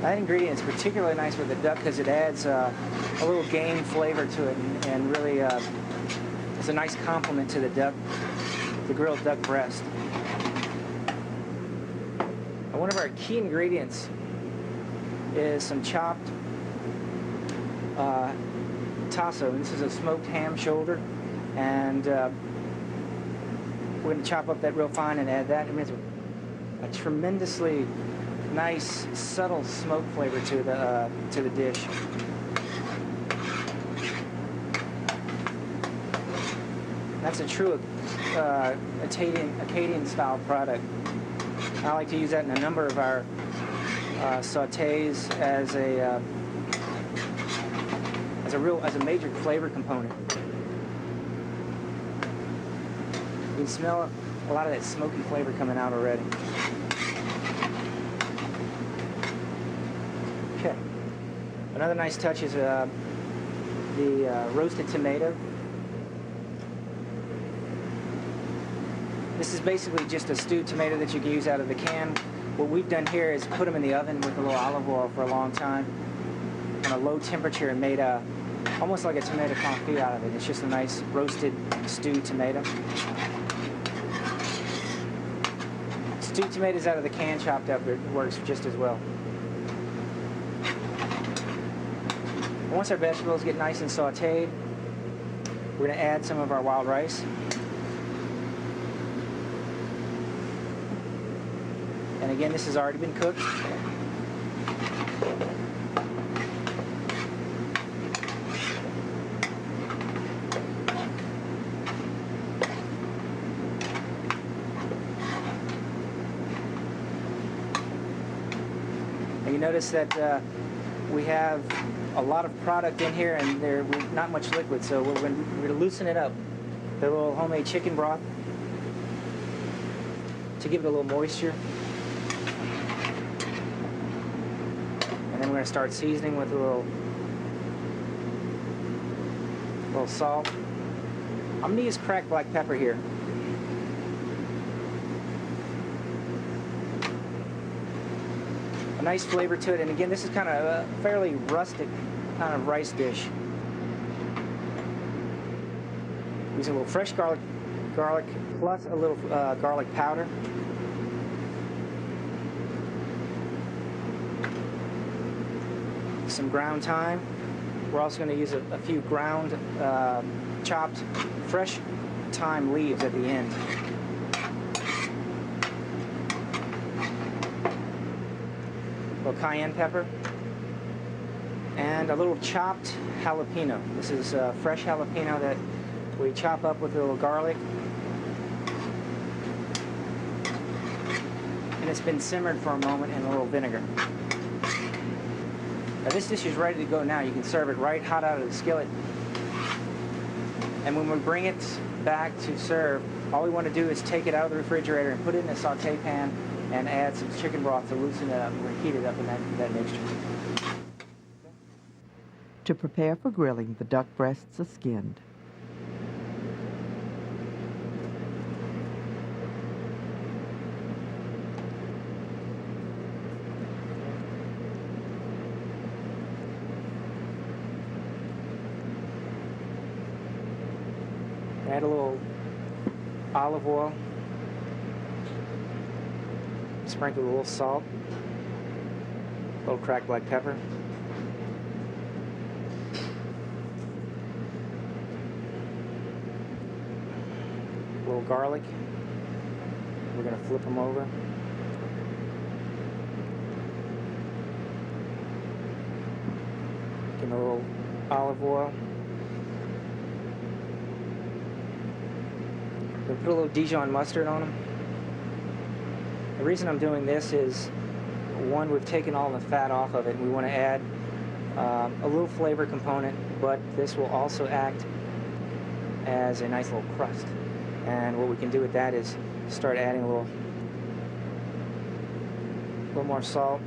That ingredient is particularly nice with the duck because it adds a little game flavor to it, and really it's a nice complement to the duck, the grilled duck breast. And one of our key ingredients is some chopped tasso. This is a smoked ham shoulder, and we're going to chop up that real fine and add that. It makes a tremendously nice, subtle smoke flavor to the dish. That's a true Acadian style product. I like to use that in a number of our sautés as a major flavor component. You can smell a lot of that smoky flavor coming out already. Okay. Another nice touch is the roasted tomato. This is basically just a stewed tomato that you can use out of the can. What we've done here is put them in the oven with a little olive oil for a long time on a low temperature and made almost like a tomato confit out of it. It's just a nice roasted stewed tomato. Stewed tomatoes out of the can chopped up, it works just as well. Once our vegetables get nice and sauteed, we're going to add some of our wild rice. And again, this has already been cooked. And you notice that we have a lot of product in here, and there's not much liquid, so we're going to loosen it up. The little homemade chicken broth to give it a little moisture. And then we're going to start seasoning with a little salt. I'm going to use cracked black pepper here. A nice flavor to it, and again, this is kind of a fairly rustic kind of rice dish. Use a little fresh garlic plus a little garlic powder. Some ground thyme. We're also going to use a few ground, chopped, fresh thyme leaves at the end. A little cayenne pepper. And a little chopped jalapeno. This is fresh jalapeno that we chop up with a little garlic. And it's been simmered for a moment in a little vinegar. Now this dish is ready to go now. You can serve it right hot out of the skillet. And when we bring it back to serve, all we want to do is take it out of the refrigerator and put it in a saute pan and add some chicken broth to loosen it up and heat it up in that mixture. To prepare for grilling, the duck breasts are skinned. Add a little olive oil. Sprinkle a little salt. A little cracked black pepper. A little garlic. We're going to flip them over. Give them a little olive oil. We'll put a little Dijon mustard on them. The reason I'm doing this is, one, we've taken all the fat off of it, and we want to add a little flavor component, but this will also act as a nice little crust. And what we can do with that is start adding a little more salt,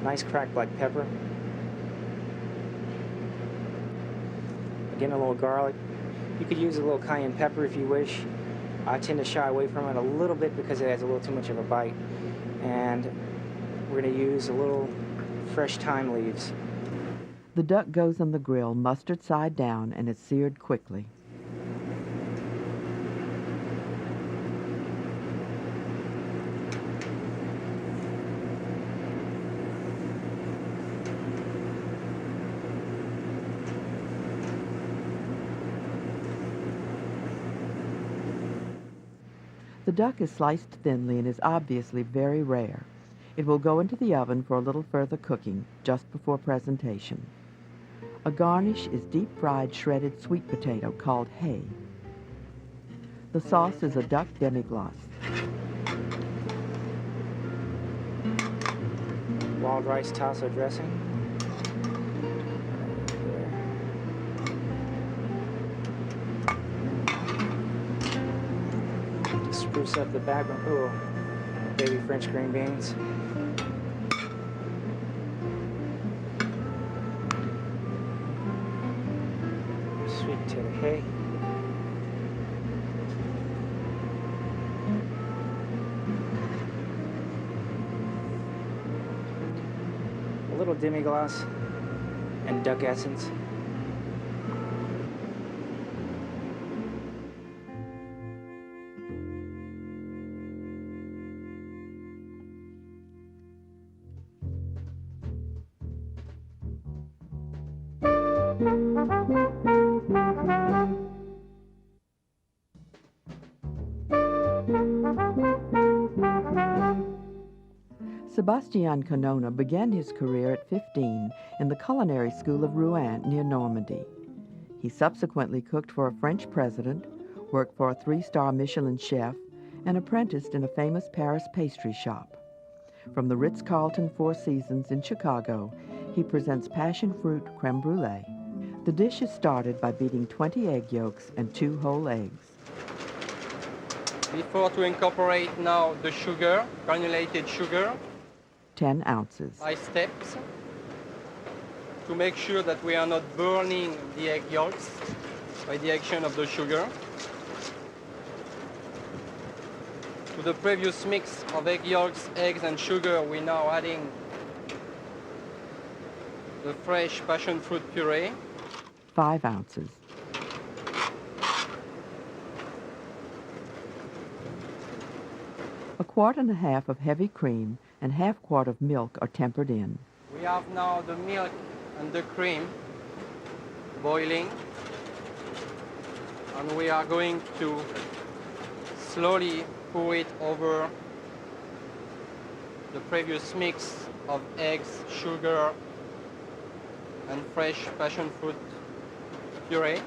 nice cracked black pepper, again a little garlic. You could use a little cayenne pepper if you wish. I tend to shy away from it a little bit because it adds a little too much of a bite. And we're going to use a little fresh thyme leaves. The duck goes on the grill mustard side down and is seared quickly. The duck is sliced thinly and is obviously very rare. It will go into the oven for a little further cooking just before presentation. A garnish is deep-fried shredded sweet potato called hay. The sauce is a duck demi-glace. Wild rice tasso dressing. To spruce up the background. Ooh, baby French green beans. Sweet potato hay. A little demi-glace and duck essence. Sebastian Canona began his career at 15 in the culinary school of Rouen near Normandy. He subsequently cooked for a French president, worked for a 3-star Michelin chef, and apprenticed in a famous Paris pastry shop. From the Ritz-Carlton Four Seasons in Chicago, he presents passion fruit creme brulee. The dish is started by beating 20 egg yolks and 2 whole eggs. Before to incorporate now the sugar, granulated sugar, 10 ounces. by steps, to make sure that we are not burning the egg yolks by the action of the sugar. To the previous mix of egg yolks, eggs and sugar, we're now adding the fresh passion fruit puree. 5 ounces. A quart and a half of heavy cream and half quart of milk are tempered in. We have now the milk and the cream boiling, and we are going to slowly pour it over the previous mix of eggs, sugar, and fresh passion fruit puree.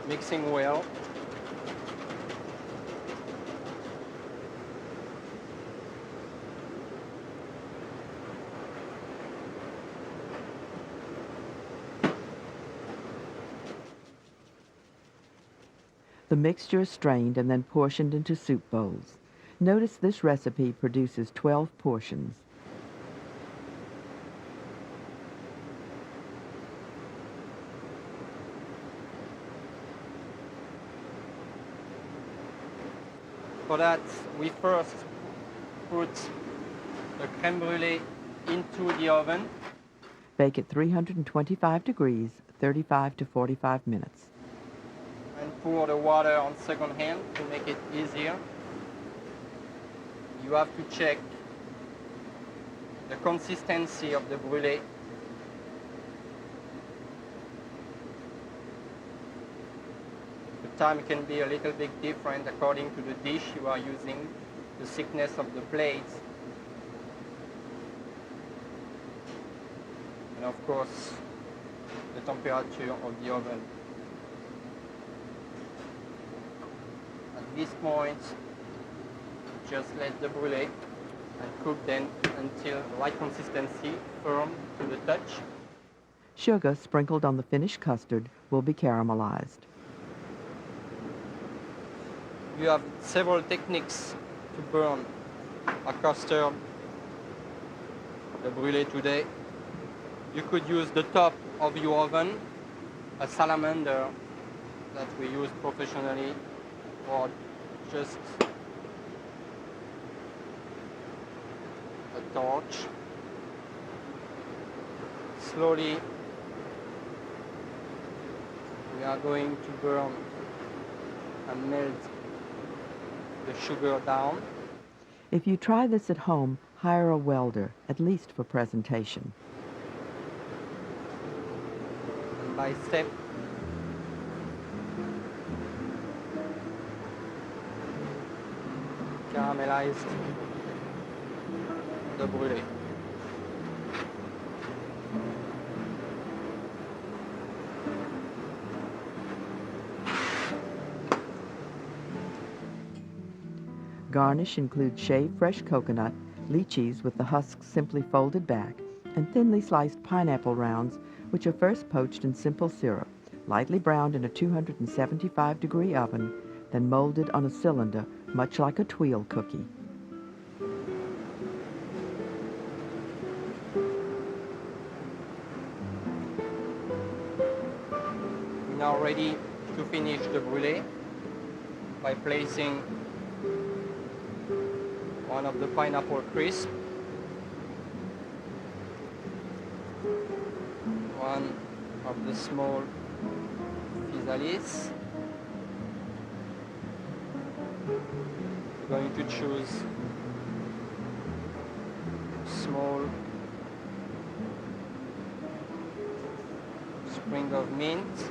Mixing well. The mixture is strained and then portioned into soup bowls. Notice this recipe produces 12 portions. For that, we first put the crème brûlée into the oven. Bake at 325 degrees, 35 to 45 minutes. And pour the water on second hand to make it easier. You have to check the consistency of the brûlée. The time can be a little bit different according to the dish you are using, the thickness of the plates, and of course the temperature of the oven. At this point, just let the brûlée and cook then until right consistency, firm to the touch. Sugar sprinkled on the finished custard will be caramelized. You have several techniques to burn a custard, the brûlée today. You could use the top of your oven, a salamander that we use professionally, or just torch. Slowly, we are going to burn and melt the sugar down. If you try this at home, hire a welder, at least for presentation. And by step, caramelized the brûlée. Garnish includes shaved fresh coconut, lychees with the husks simply folded back, and thinly sliced pineapple rounds, which are first poached in simple syrup, lightly browned in a 275-degree oven, then molded on a cylinder, much like a tuile cookie. We're now ready to finish the brûlée by placing one of the pineapple crisp, one of the small physalis. We're going to choose small sprig of mint,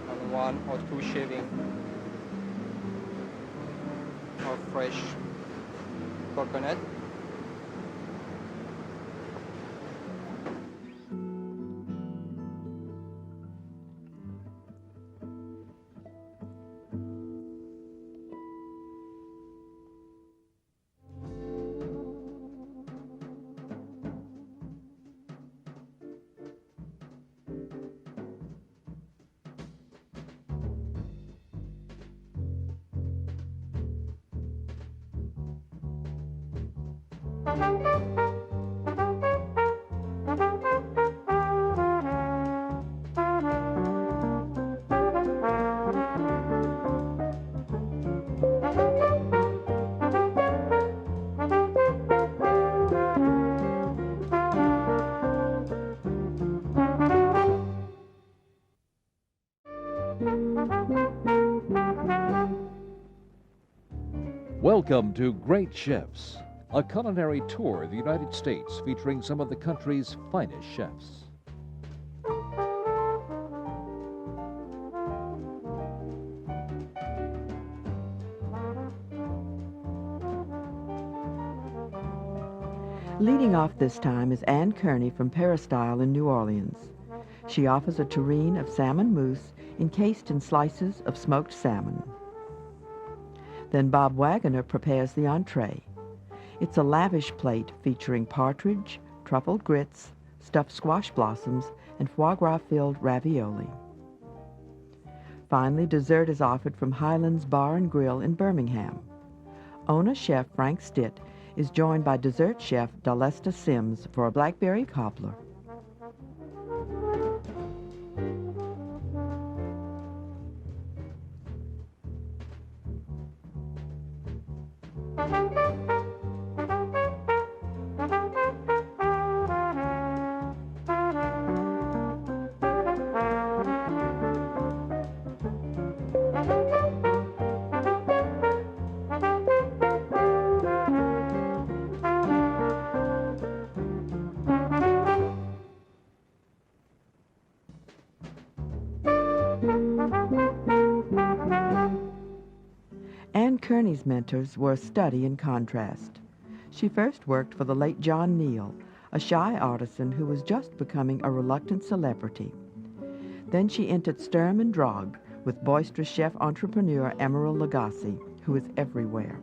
and 1 or 2 shavings of fresh coconut. Welcome to Great Chefs, a culinary tour of the United States featuring some of the country's finest chefs. Leading off this time is Anne Kearney from Peristyle in New Orleans. She offers a terrine of salmon mousse encased in slices of smoked salmon. Then Bob Wagoner prepares the entree. It's a lavish plate featuring partridge, truffled grits, stuffed squash blossoms, and foie gras-filled ravioli. Finally, dessert is offered from Highlands Bar and Grill in Birmingham. Owner chef Frank Stitt is joined by dessert chef Dalesta Sims for a blackberry cobbler. Anne Kearney's mentors were a study in contrast. She first worked for the late John Neal, a shy artisan who was just becoming a reluctant celebrity. Then she entered Sturm and Drang with boisterous chef-entrepreneur Emeril Lagasse, who is everywhere.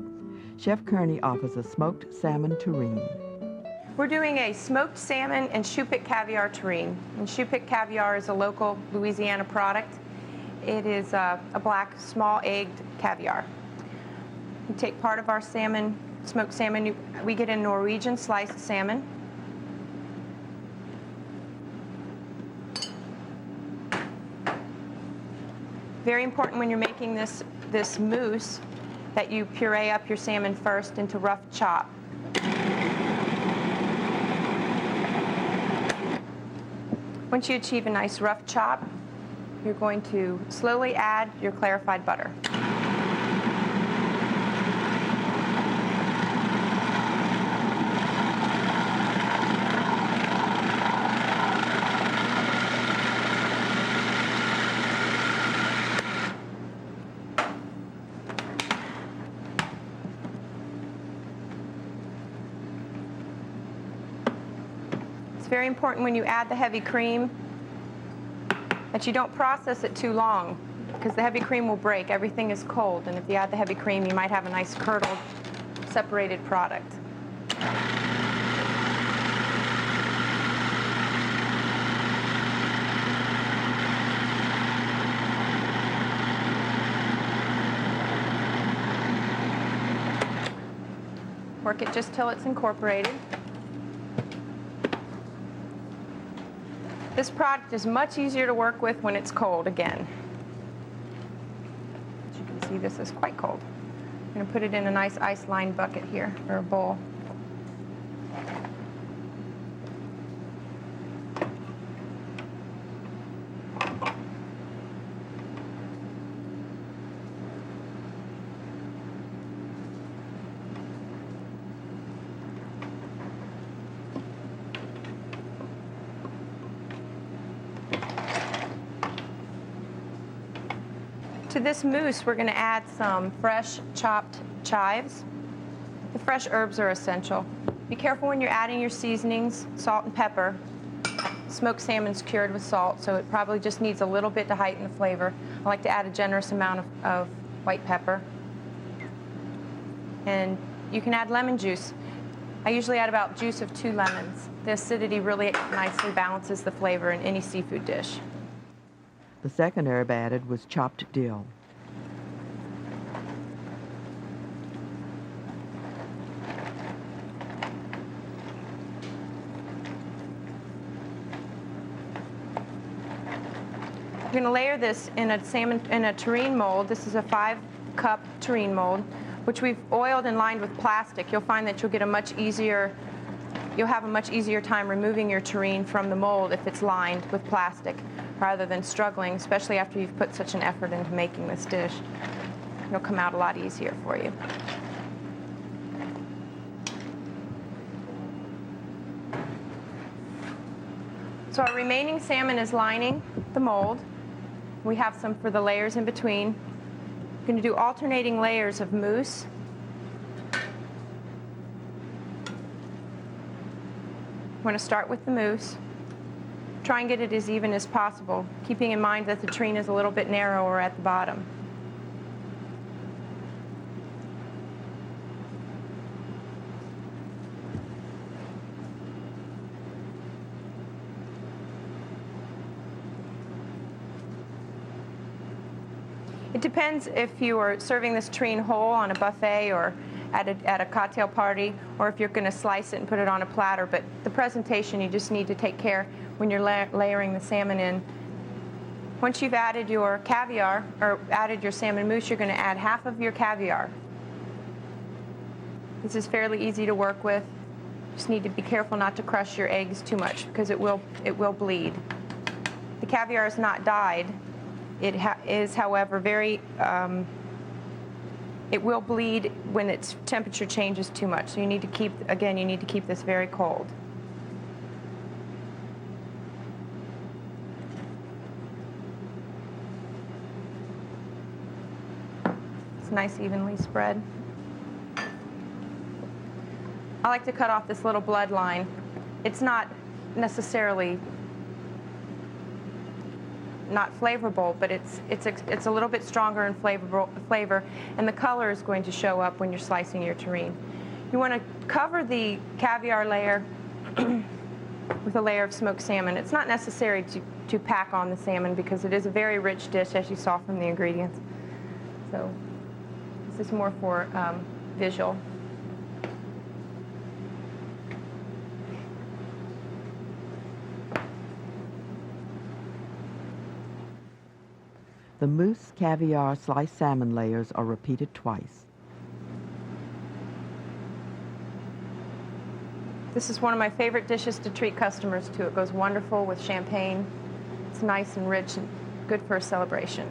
Chef Kearney offers a smoked salmon terrine. We're doing a smoked salmon and Chupik caviar terrine. And Chupik caviar is a local Louisiana product. It is a black, small-egged caviar. We take part of our salmon, smoked salmon. We get a Norwegian sliced salmon. Very important when you're making this mousse that you puree up your salmon first into rough chop. Once you achieve a nice rough chop, you're going to slowly add your clarified butter. It's very important when you add the heavy cream that you don't process it too long, because the heavy cream will break. Everything is cold, and if you add the heavy cream, you might have a nice curdled, separated product. Work it just till it's incorporated. This product is much easier to work with when it's cold again. As you can see, this is quite cold. I'm going to put it in a nice ice-lined bucket here, or a bowl. To this mousse, we're going to add some fresh chopped chives. The fresh herbs are essential. Be careful when you're adding your seasonings, salt and pepper. Smoked salmon's cured with salt, so it probably just needs a little bit to heighten the flavor. I like to add a generous amount of white pepper. And you can add lemon juice. I usually add about juice of 2 lemons. The acidity really nicely balances the flavor in any seafood dish. The second herb added was chopped dill. You're going to layer this in a terrine mold. This is a 5-cup terrine mold, which we've oiled and lined with plastic. You'll find that you'll have a much easier time removing your terrine from the mold if it's lined with plastic, rather than struggling, especially after you've put such an effort into making this dish. It'll come out a lot easier for you. So our remaining salmon is lining the mold. We have some for the layers in between. We're going to do alternating layers of mousse. I'm going to start with the mousse. Try and get it as even as possible, keeping in mind that the terrine is a little bit narrower at the bottom. It depends if you are serving this terrine whole on a buffet or at a cocktail party, or if you're going to slice it and put it on a platter. But the presentation, you just need to take care when you're layering the salmon in. Once you've added your caviar, or added your salmon mousse, you're going to add half of your caviar. This is fairly easy to work with. Just need to be careful not to crush your eggs too much, because it will bleed. The caviar is not dyed. It is, however, very, it will bleed when its temperature changes too much. So you need to keep, again, you need to keep this very cold. It's nice evenly spread. I like to cut off this little blood line. It's not necessarily not flavorful, but it's a little bit stronger in flavor, and the color is going to show up when you're slicing your terrine. You want to cover the caviar layer with a layer of smoked salmon. It's not necessary to pack on the salmon, because it is a very rich dish, as you saw from the ingredients. So this is more for visual. The mousse, caviar, sliced salmon layers are repeated twice. This is one of my favorite dishes to treat customers to. It goes wonderful with champagne. It's nice and rich and good for a celebration.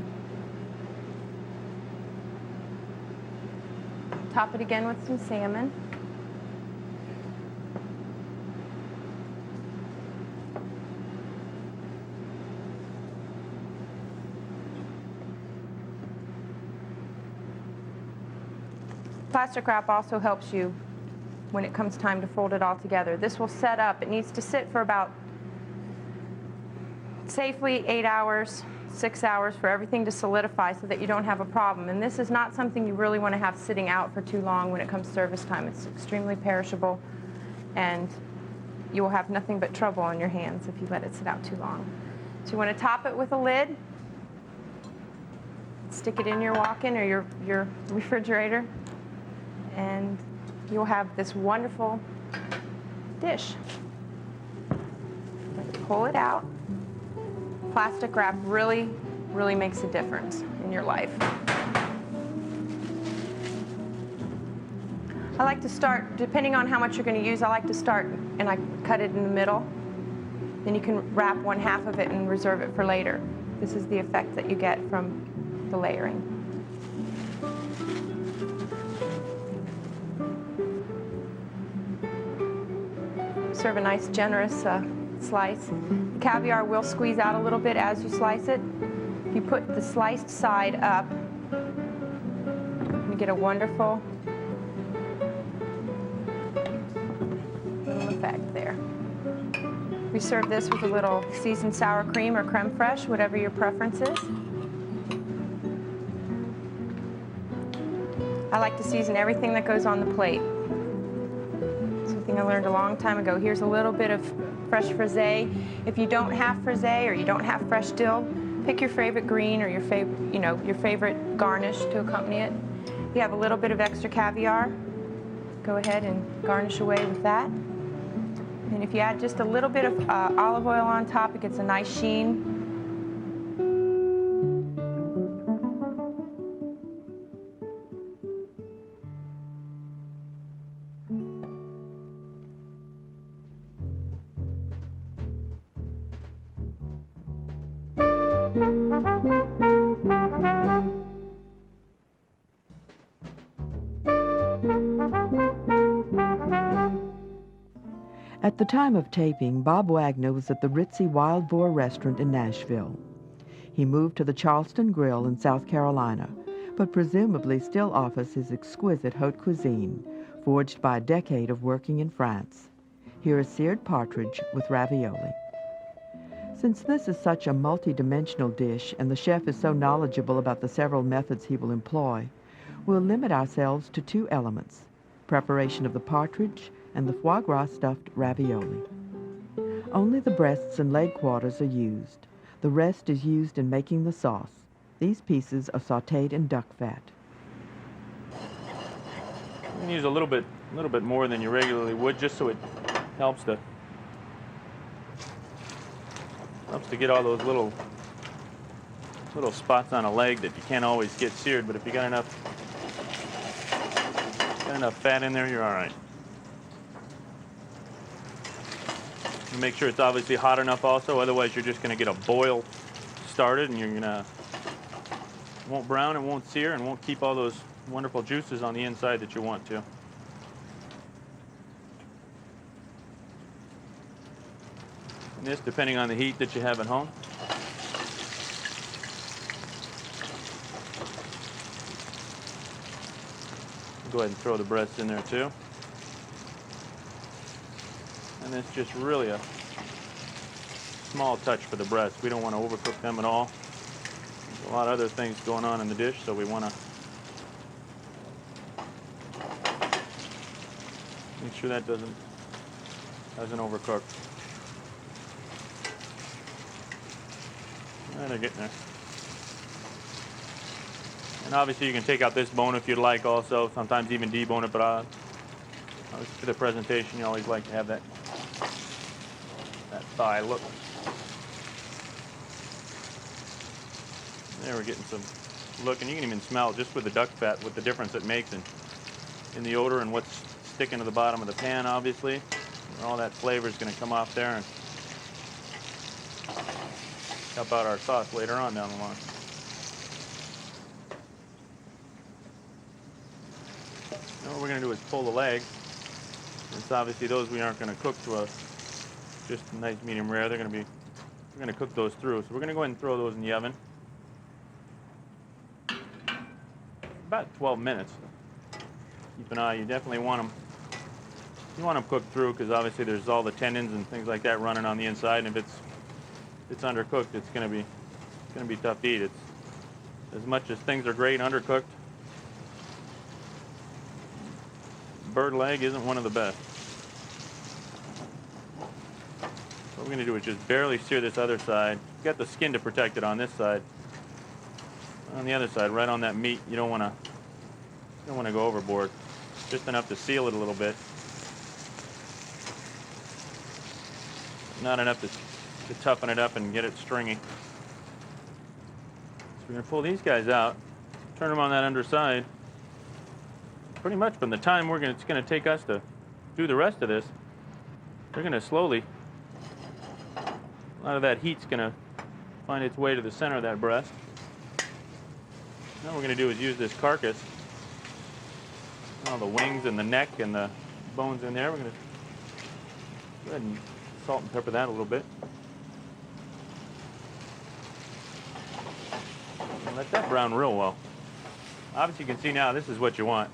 Top it again with some salmon. Plastic wrap also helps you when it comes time to fold it all together. This will set up. It needs to sit for about safely 8 hours, 6 hours for everything to solidify so that you don't have a problem. And this is not something you really want to have sitting out for too long when it comes service time. It's extremely perishable, and you will have nothing but trouble on your hands if you let it sit out too long. So you want to top it with a lid, stick it in your walk-in or your refrigerator, and you'll have this wonderful dish. Pull it out. Plastic wrap really, really makes a difference in your life. I like to start, depending on how much you're going to use, I like to start and I cut it in the middle. Then you can wrap one half of it and reserve it for later. This is the effect that you get from the layering. Serve a nice, generous slice. The caviar will squeeze out a little bit as you slice it. If you put the sliced side up, you get a wonderful little effect there. We serve this with a little seasoned sour cream or creme fraiche, whatever your preference is. I like to season everything that goes on the plate. Something I learned a long time ago. Here's a little bit of fresh frisee. If you don't have frisee or you don't have fresh dill, pick your favorite green or your favorite garnish to accompany it. If you have a little bit of extra caviar, go ahead and garnish away with that. And if you add just a little bit of olive oil on top, it gets a nice sheen. At the time of taping, Bob Wagner was at the ritzy Wild Boar restaurant in Nashville. He moved to the Charleston Grill in South Carolina, but presumably still offers his exquisite haute cuisine, forged by a decade of working in France. Here is seared partridge with ravioli. Since this is such a multi-dimensional dish and the chef is so knowledgeable about the several methods he will employ, we'll limit ourselves to 2 elements: preparation of the partridge and the foie gras stuffed ravioli. Only the breasts and leg quarters are used. The rest is used in making the sauce. These pieces are sautéed in duck fat. You can use a little bit more than you regularly would, just so it helps to get all those little spots on a leg that you can't always get seared. But if you got enough fat in there, you're all right. And make sure it's obviously hot enough also, otherwise you're just going to get a boil started and it won't brown, it won't sear, and won't keep all those wonderful juices on the inside that you want to. And this, depending on the heat that you have at home. Go ahead and throw the breasts in there too. And it's just really a small touch for the breasts. We don't want to overcook them at all. There's a lot of other things going on in the dish, so we want to make sure that doesn't overcook. And they're getting there. And obviously you can take out this bone if you'd like also, sometimes even debone it, but obviously for the presentation you always like to have that thigh look. There we're getting some look, and you can even smell just with the duck fat what the difference it makes in the odor and what's sticking to the bottom of the pan, obviously. All that flavor is going to come off there and help out our sauce later on down the line. Now what we're going to do is pull the legs. It's obviously those we aren't going to cook to a just a nice medium rare. We're going to cook those through. So we're going to go ahead and throw those in the oven. About 12 minutes. Keep an eye. You definitely want them. You want them cooked through because obviously there's all the tendons and things like that running on the inside, and if it's undercooked, it's going to be tough to eat. It's as much as things are great undercooked. Bird leg isn't one of the best. What we're going to do is just barely sear this other side. You've got the skin to protect it on this side. On the other side, right on that meat, you don't want to go overboard. Just enough to seal it a little bit. Not enough to toughen it up and get it stringy. So we're going to pull these guys out, turn them on that underside. Pretty much from the time it's going to take us to do the rest of this, they're going to slowly, a lot of that heat's going to find its way to the center of that breast. Now what we're going to do is use this carcass, all the wings and the neck and the bones in there. We're going to go ahead and salt and pepper that a little bit. And let that brown real well. Obviously you can see now this is what you want.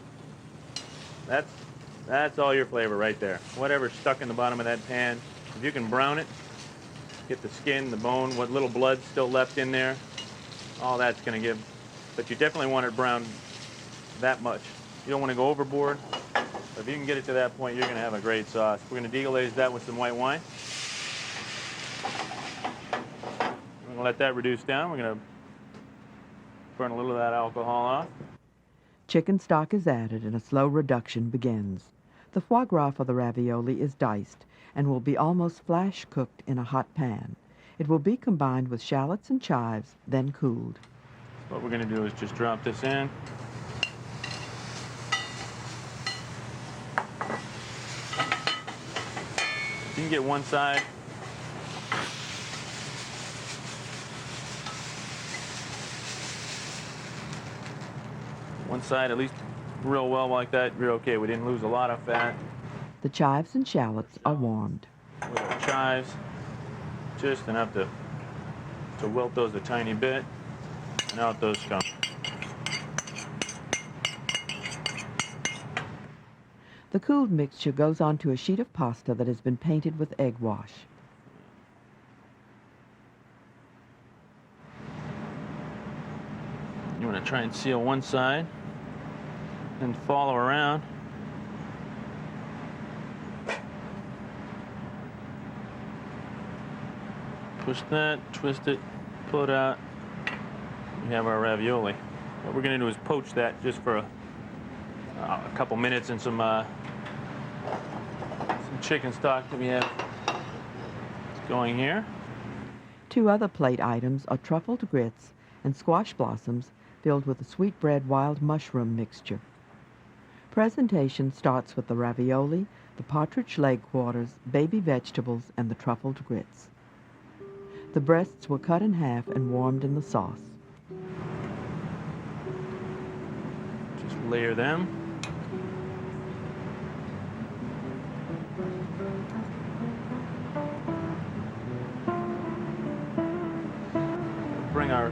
That's all your flavor right there. Whatever's stuck in the bottom of that pan, if you can brown it, get the skin, the bone, what little blood's still left in there, all that's going to give. But you definitely want it browned that much. You don't want to go overboard. But if you can get it to that point, you're going to have a great sauce. We're going to deglaze that with some white wine. We're going to let that reduce down. We're going to burn a little of that alcohol off. Chicken stock is added and a slow reduction begins. The foie gras for the ravioli is diced and will be almost flash cooked in a hot pan. It will be combined with shallots and chives, then cooled. What we're going to do is just drop this in. You can get one side. One side at least real well like that, you're okay. We didn't lose a lot of fat. The chives and shallots are warmed. With our chives, just enough to wilt those a tiny bit, and out those come. The cooled mixture goes onto a sheet of pasta that has been painted with egg wash. You want to try and seal one side and follow around. Push that, twist it, pull it out. We have our ravioli. What we're going to do is poach that just for a couple minutes in some chicken stock that we have going here. Two other plate items are truffled grits and squash blossoms filled with a sweetbread wild mushroom mixture. Presentation starts with the ravioli, the partridge leg quarters, baby vegetables, and the truffled grits. The breasts were cut in half and warmed in the sauce. Just layer them. Bring our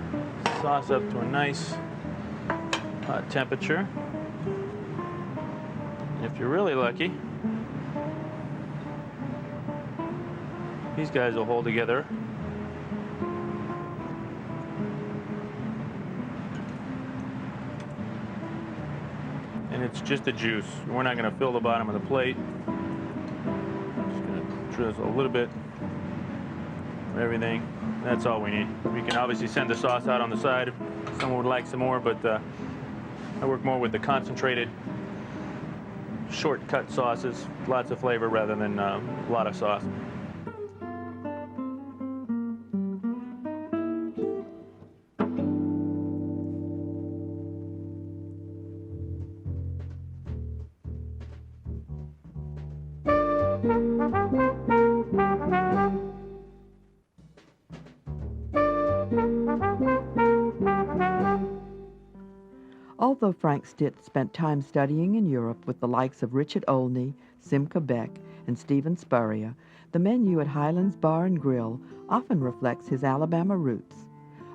sauce up to a nice hot temperature. If you're really lucky, these guys will hold together. And it's just a juice. We're not going to fill the bottom of the plate. Just going to drizzle a little bit of everything. That's all we need. We can obviously send the sauce out on the side if someone would like some more, but I work more with the concentrated, shortcut sauces, lots of flavor rather than a lot of sauce. Although Frank Stitt spent time studying in Europe with the likes of Richard Olney, Simca Beck, and Stephen Spurrier, the menu at Highlands Bar and Grill often reflects his Alabama roots.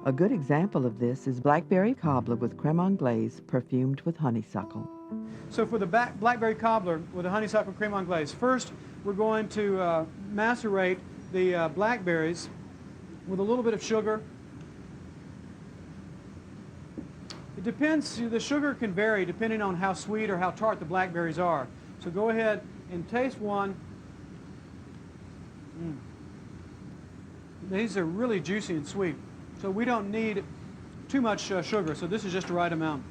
A good example of this is blackberry cobbler with creme anglaise perfumed with honeysuckle. So for the blackberry cobbler with the honeysuckle creme anglaise, first we're going to macerate the blackberries with a little bit of sugar. It depends, the sugar can vary depending on how sweet or how tart the blackberries are. So go ahead and taste one. These are really juicy and sweet. So we don't need too much sugar, so this is just the right amount.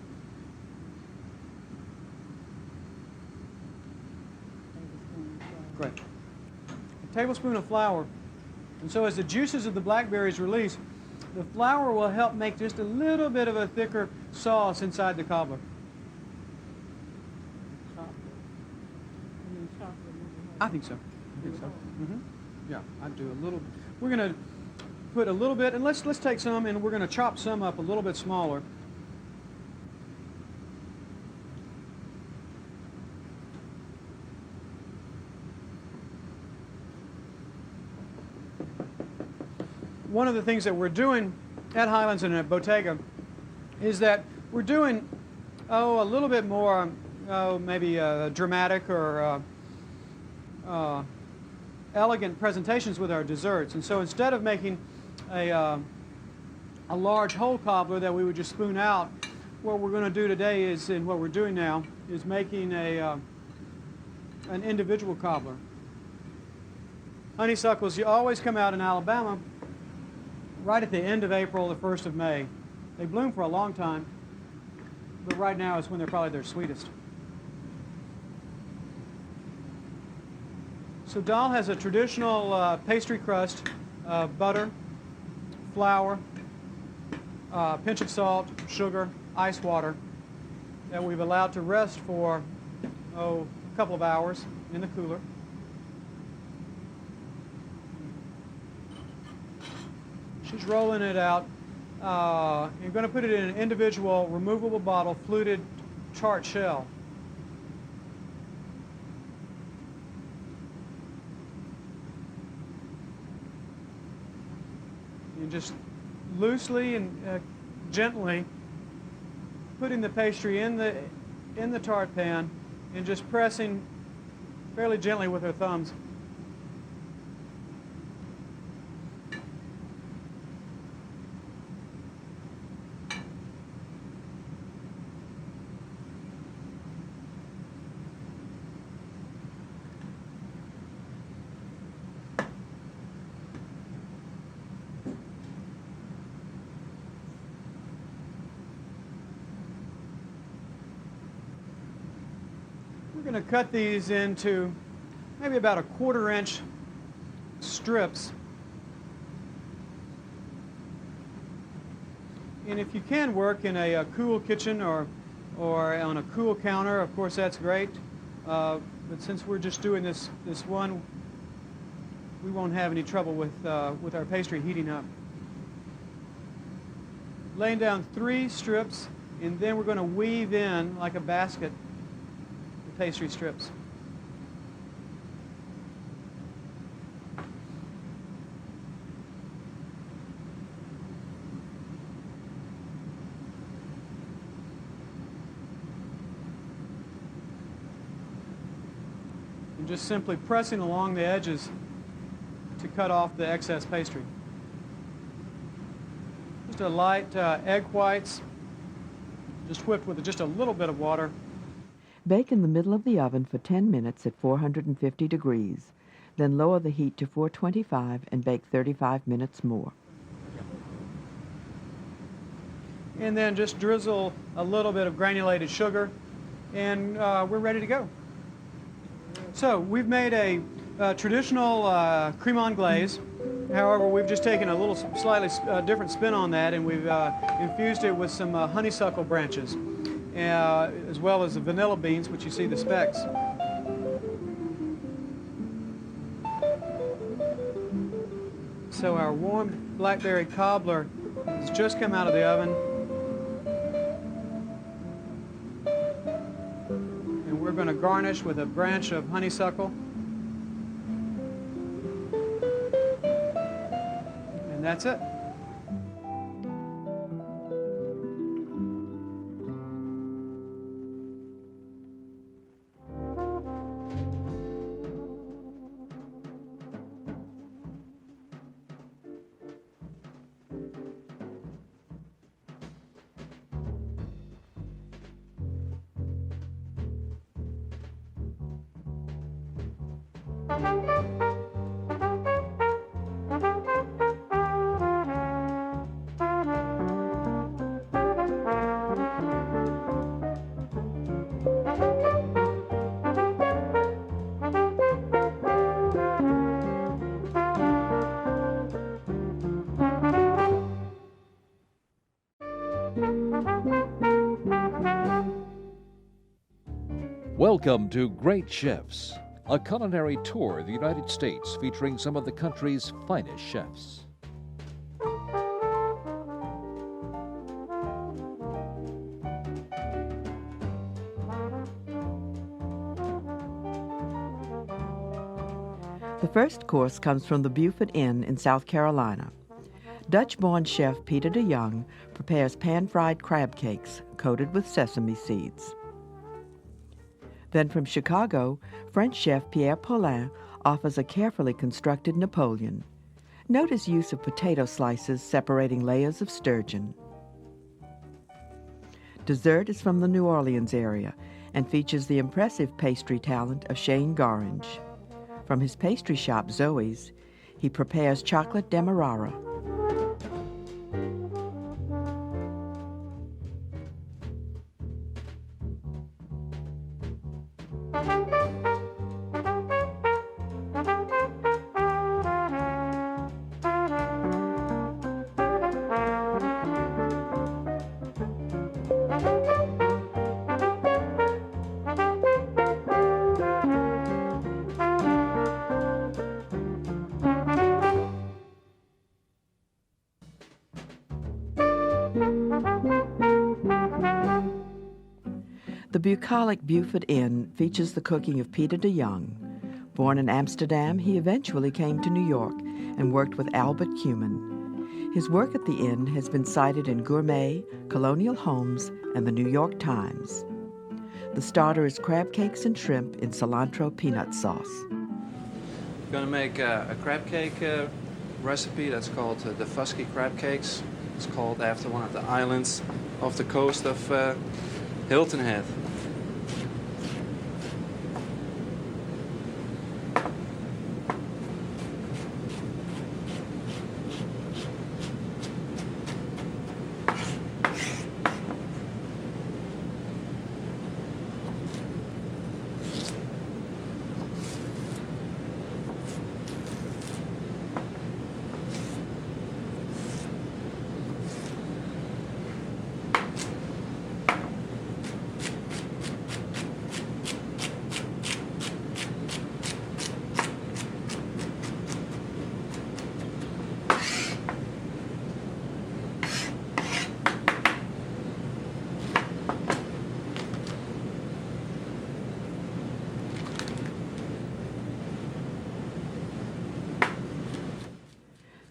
Great. A tablespoon of flour. And so as the juices of the blackberries release, the flour will help make just a little bit of a thicker sauce inside the cobbler. I think so. Yeah, I'd do a little. We're going to put a little bit, and let's take some, and we're going to chop some up a little bit smaller. One of the things that we're doing at Highlands and at Bottega is that we're doing, a little bit more, maybe dramatic or elegant presentations with our desserts. And so instead of making a large whole cobbler that we would just spoon out, what we're going to do today is, and what we're doing now, is making an individual cobbler. Honeysuckles, you always come out in Alabama right at the end of April, the 1st of May. They bloom for a long time, but right now is when they're probably their sweetest. So Dahl has a traditional pastry crust, butter, flour, pinch of salt, sugar, ice water that we've allowed to rest for, a couple of hours in the cooler. She's rolling it out. You're going to put it in an individual removable bottle, fluted tart shell. And just loosely and gently putting the pastry in the tart pan and just pressing fairly gently with her thumbs. We're going to cut these into maybe about a 1/4-inch strips. And if you can work in a cool kitchen or on a cool counter, of course that's great. But since we're just doing this one, we won't have any trouble with our pastry heating up. Laying down 3 strips, and then we're going to weave in like a basket the pastry strips. And just simply pressing along the edges to cut off the excess pastry. Just a light egg whites, just whipped with just a little bit of water. Bake in the middle of the oven for 10 minutes at 450 degrees. Then lower the heat to 425 and bake 35 minutes more. And then just drizzle a little bit of granulated sugar, and we're ready to go. So we've made a traditional creme anglaise. However, we've just taken a little slightly different spin on that, and we've infused it with some honeysuckle branches, as well as the vanilla beans, which you see the specks. So our warmed blackberry cobbler It's just come out of the oven. And we're going to garnish with a branch of honeysuckle. And that's it. Welcome to Great Chefs, a culinary tour of the United States featuring some of the country's finest chefs. The first course comes from the Beaufort Inn in South Carolina. Dutch-born chef Peter de Jong prepares pan-fried crab cakes coated with sesame seeds. Then from Chicago, French chef Pierre Paulin offers a carefully constructed Napoleon. Note his use of potato slices separating layers of sturgeon. Dessert is from the New Orleans area and features the impressive pastry talent of Shane Gorange. From his pastry shop, Zoe's, he prepares chocolate demerara. The bucolic Beaufort Inn features the cooking of Peter de Jong. Born in Amsterdam, he eventually came to New York and worked with Albert Cumin. His work at the inn has been cited in Gourmet, Colonial Homes, and the New York Times. The starter is crab cakes and shrimp in cilantro peanut sauce. I'm going to make a crab cake recipe that's called the Fusky crab cakes. It's called after one of the islands off the coast of Hilton Head.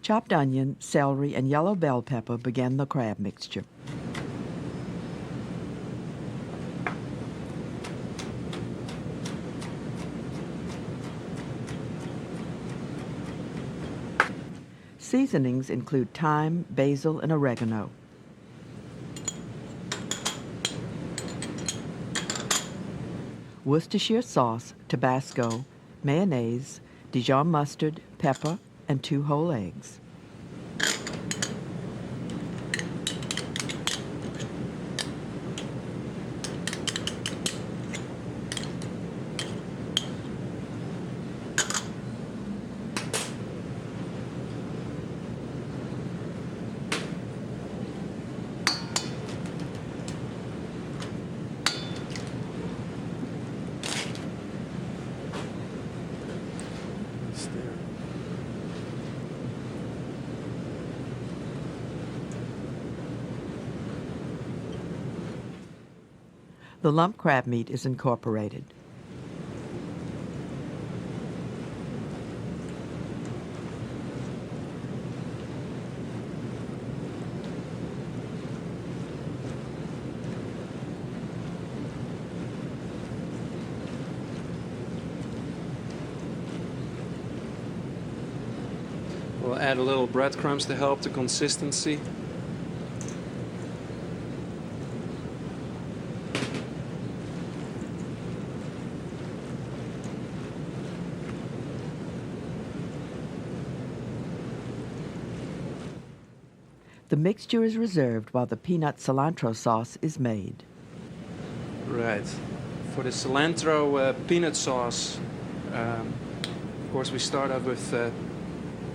Chopped onion, celery, and yellow bell pepper begin the crab mixture. Seasonings include thyme, basil, and oregano. Worcestershire sauce, Tabasco, mayonnaise, Dijon mustard, pepper, and 2 whole eggs. The lump crab meat is incorporated. We'll add a little breadcrumbs to help the consistency. The mixture is reserved while the peanut cilantro sauce is made. Right. For the cilantro peanut sauce, of course we start off with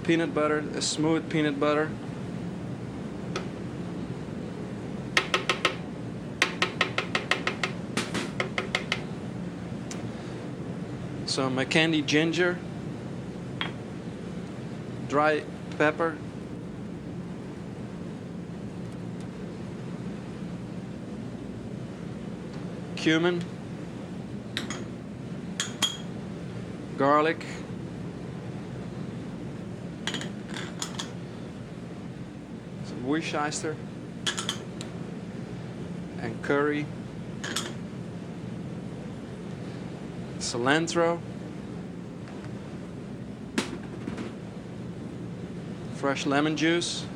peanut butter, a smooth peanut butter. Some candied ginger, dry pepper, cumin, garlic, some Worcestershire, and curry, cilantro, fresh lemon juice,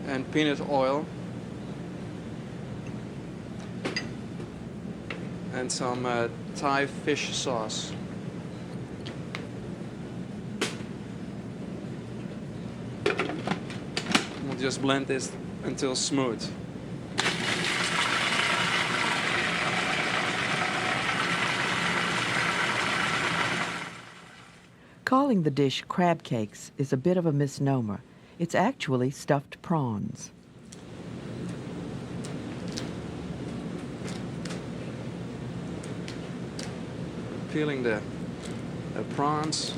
and peanut oil. And some Thai fish sauce. We'll just blend this until smooth. Calling the dish crab cakes is a bit of a misnomer. It's actually stuffed prawns. Peeling the prawns.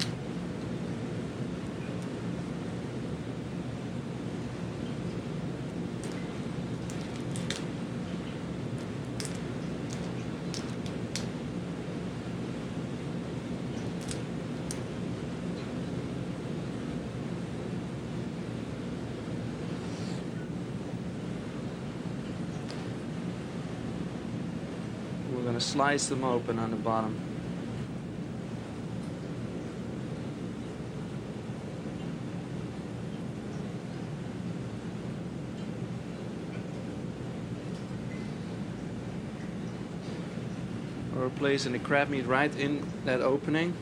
We're going to slice them open on the bottom. We're placing the crab meat right in that opening.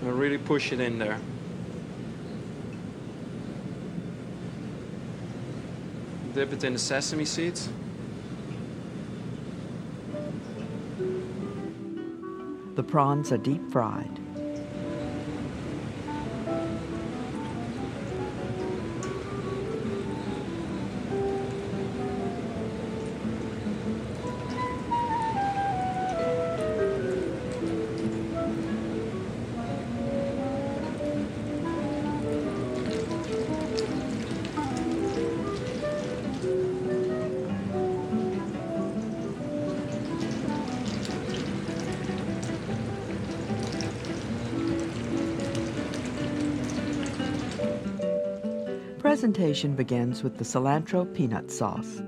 And really push it in there. Dip it in the sesame seeds. The prawns are deep fried. Presentation begins with the cilantro peanut sauce.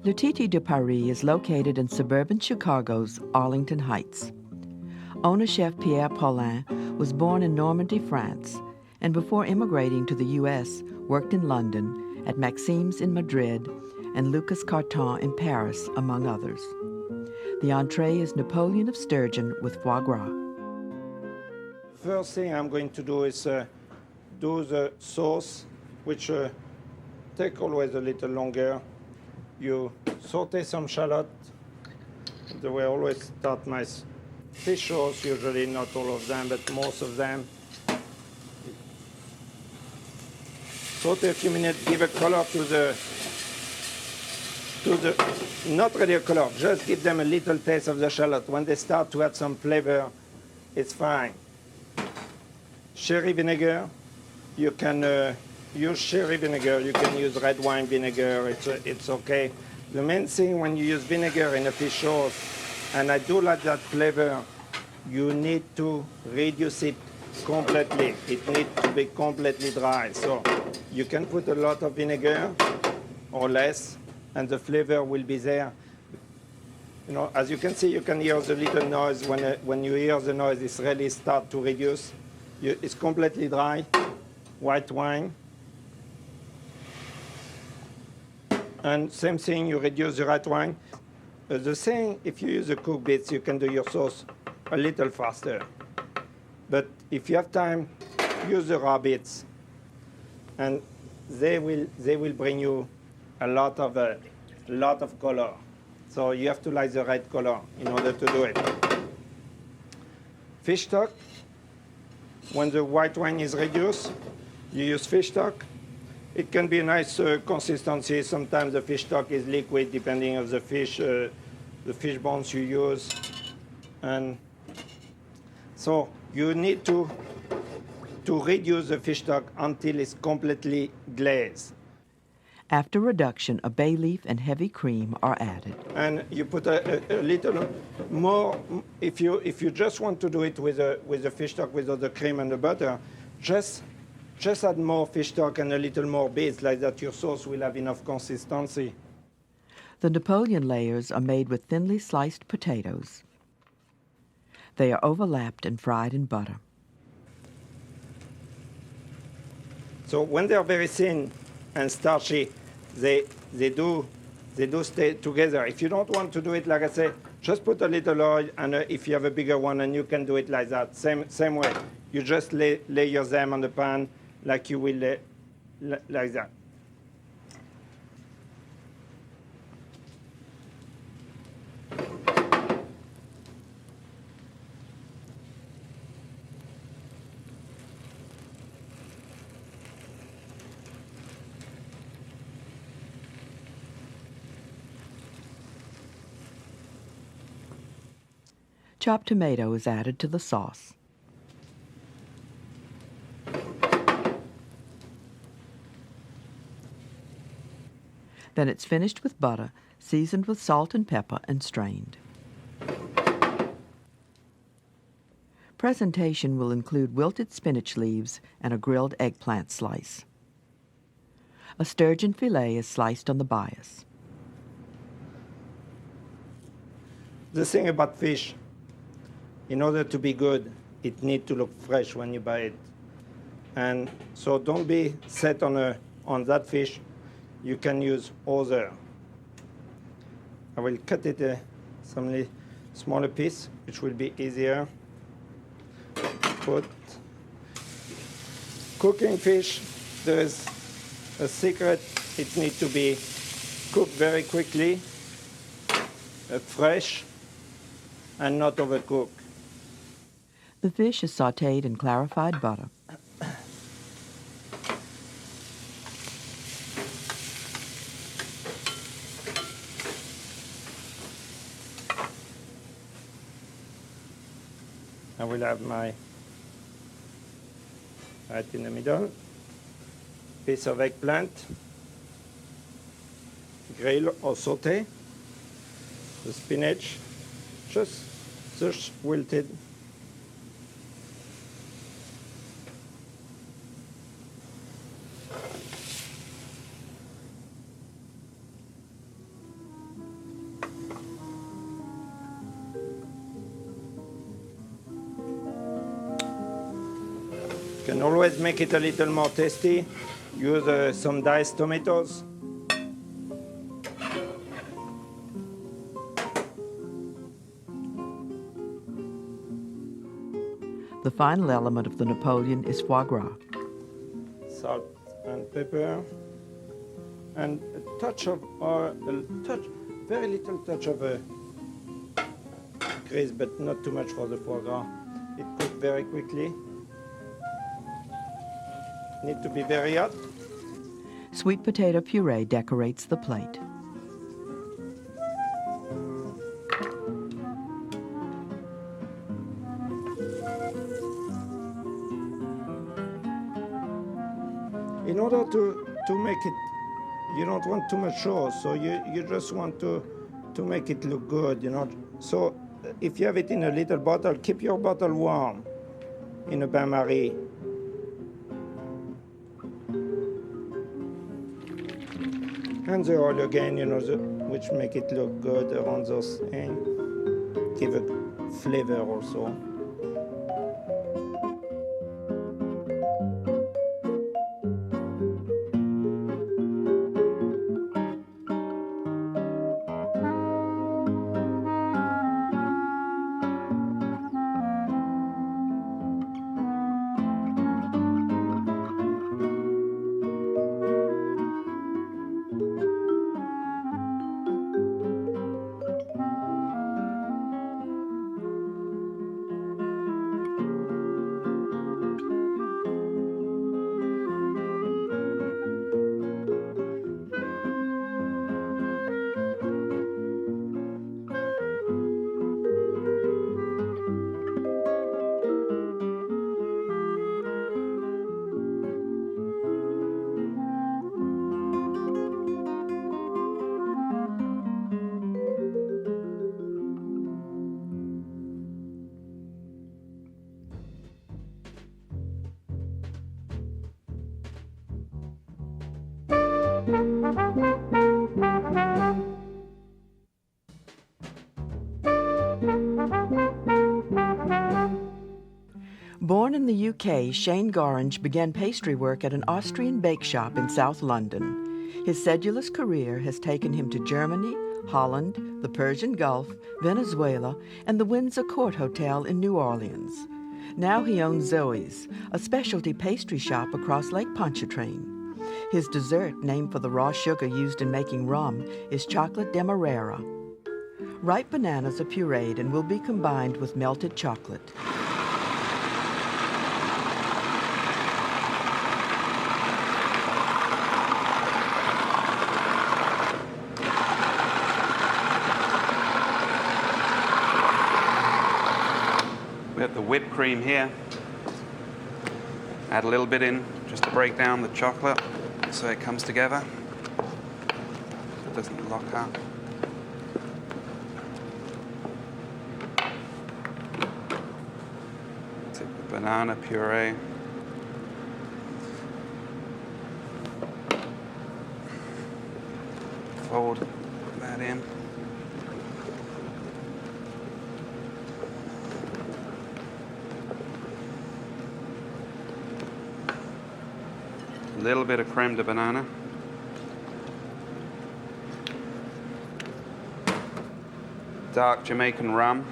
Le Titi de Paris is located in suburban Chicago's Arlington Heights. Owner chef Pierre Paulin was born in Normandy, France, and before immigrating to the U.S., worked in London, at Maxime's in Madrid, and Lucas Carton in Paris, among others. The entree is Napoleon of sturgeon with foie gras. First thing I'm going to do is do the sauce, which take always a little longer. You saute some shallot. The way I always start my fish sauce, usually not all of them, but most of them. Saute a few minutes, give a color to the, not really a color, just give them a little taste of the shallot. When they start to add some flavor, it's fine. Sherry vinegar, you can use sherry vinegar, you can use red wine vinegar, it's okay. The main thing when you use vinegar in a fish sauce, and I do like that flavor, you need to reduce it completely. It needs to be completely dry. So you can put a lot of vinegar or less, and the flavor will be there. You know, as you can see, you can hear the little noise. When you hear the noise, it's really start to reduce. It's completely dry, white wine. And same thing, you reduce the white wine. The same, if you use the cooked bits, you can do your sauce a little faster. But if you have time, use the raw bits. And they will bring you a lot of color. So you have to like the right color in order to do it. Fish stock, when the white wine is reduced, you use fish stock. It can be a nice consistency. Sometimes the fish stock is liquid, depending on the fish bones you use. And so you need to reduce the fish stock until it's completely glazed. After reduction, a bay leaf and heavy cream are added. And you put a little more, if you just want to do it with the fish stock without the cream and the butter, just add more fish stock and a little more bits, like that your sauce will have enough consistency. The Napoleon layers are made with thinly sliced potatoes. They are overlapped and fried in butter. So when they are very thin and starchy, they do stay together. If you don't want to do it, like I say, just put a little oil, and if you have a bigger one, and you can do it like that. Same way. You just layer them on the pan like you will like that. Chopped tomato is added to the sauce. Then it's finished with butter, seasoned with salt and pepper, and strained. Presentation will include wilted spinach leaves and a grilled eggplant slice. A sturgeon fillet is sliced on the bias. The thing about fish, in order to be good, it needs to look fresh when you buy it. And so don't be set on that fish. You can use other. I will cut it some smaller piece, which will be easier. Put cooking fish. There is a secret. It needs to be cooked very quickly, fresh, and not overcooked. The fish is sautéed in clarified butter. I will have my, right in the middle, piece of eggplant, grill or sauté, the spinach, just wilted, And always make it a little more tasty. Use some diced tomatoes. The final element of the Napoleon is foie gras. Salt and pepper. And a touch of, very little touch of grease, but not too much for the foie gras. It cooks very quickly. Need to be very hot. Sweet potato puree decorates the plate. In order to make it, you don't want too much sauce, so you just want to make it look good, you know. So if you have it in a little bottle, keep your bottle warm in a bain-marie. And the oil again, you know, which make it look good around those and give a flavor also. Born in the UK, Shane Gorringe began pastry work at an Austrian bake shop in South London. His sedulous career has taken him to Germany, Holland, the Persian Gulf, Venezuela, and the Windsor Court Hotel in New Orleans. Now he owns Zoe's, a specialty pastry shop across Lake Pontchartrain. His dessert, named for the raw sugar used in making rum, is chocolate demerara. Ripe bananas are pureed and will be combined with melted chocolate. We have the whipped cream here. Add a little bit in just to break down the chocolate so it comes together. It doesn't lock up. Take the banana puree. Fold that in. A little bit of creme de banana. Dark Jamaican rum.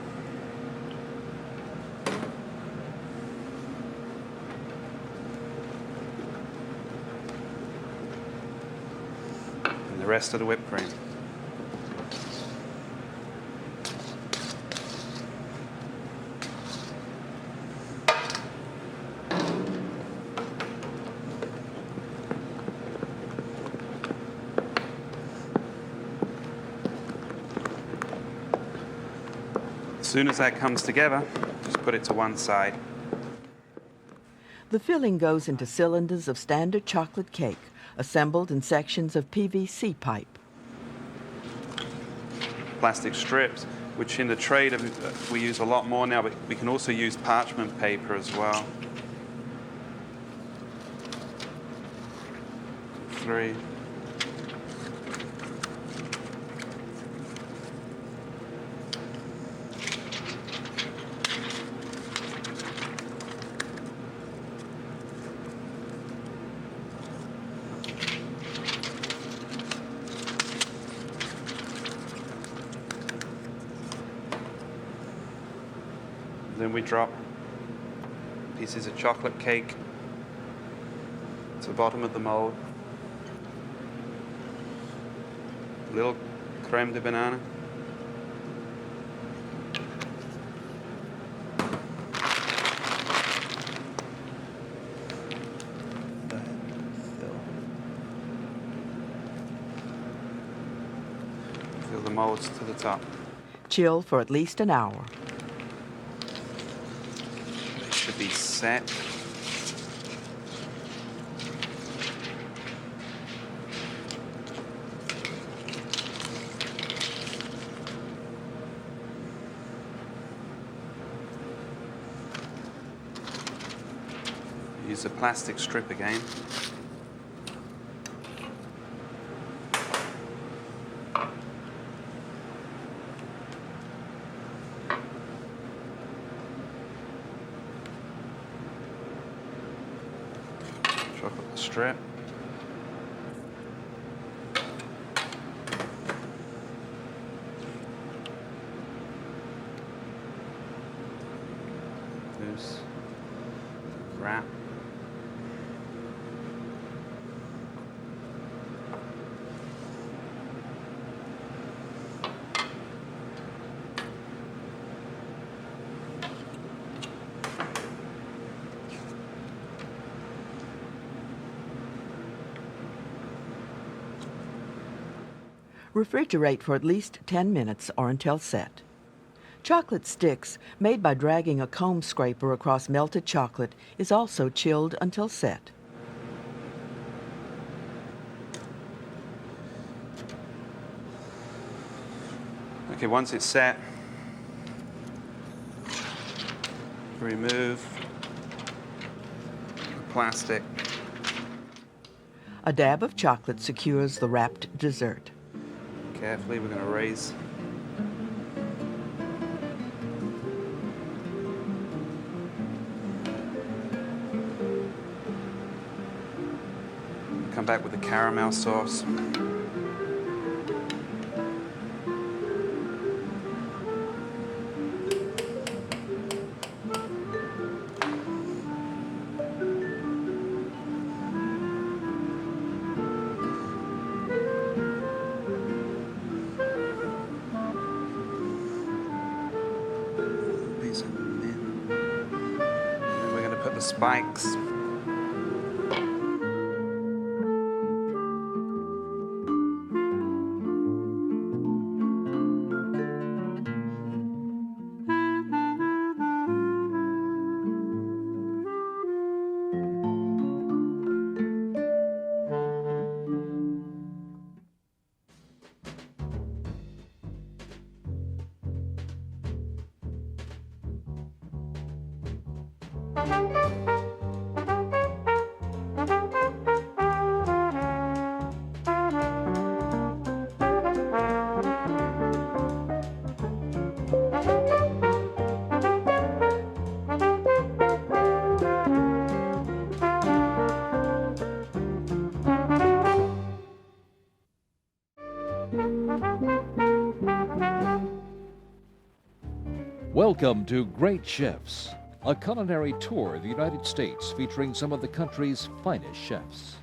And the rest of the whipped cream. As soon as that comes together, just put it to one side. The filling goes into cylinders of standard chocolate cake, assembled in sections of PVC pipe. Plastic strips, which in the trade we use a lot more now, but we can also use parchment paper as well. 3. Then we drop pieces of chocolate cake to the bottom of the mold. A little creme de banana. Fill the molds to the top. Chill for at least an hour. They should be set. Use a plastic strip again. Chocolate strip. Loose. Wrap. Refrigerate for at least 10 minutes or until set. Chocolate sticks, made by dragging a comb scraper across melted chocolate, is also chilled until set. Okay, once it's set, remove the plastic. A dab of chocolate secures the wrapped dessert. Carefully, we're going to raise. Come back with the caramel sauce. Piece of mint. And then we're going to put the spikes. Welcome to Great Chefs, a culinary tour of the United States featuring some of the country's finest chefs.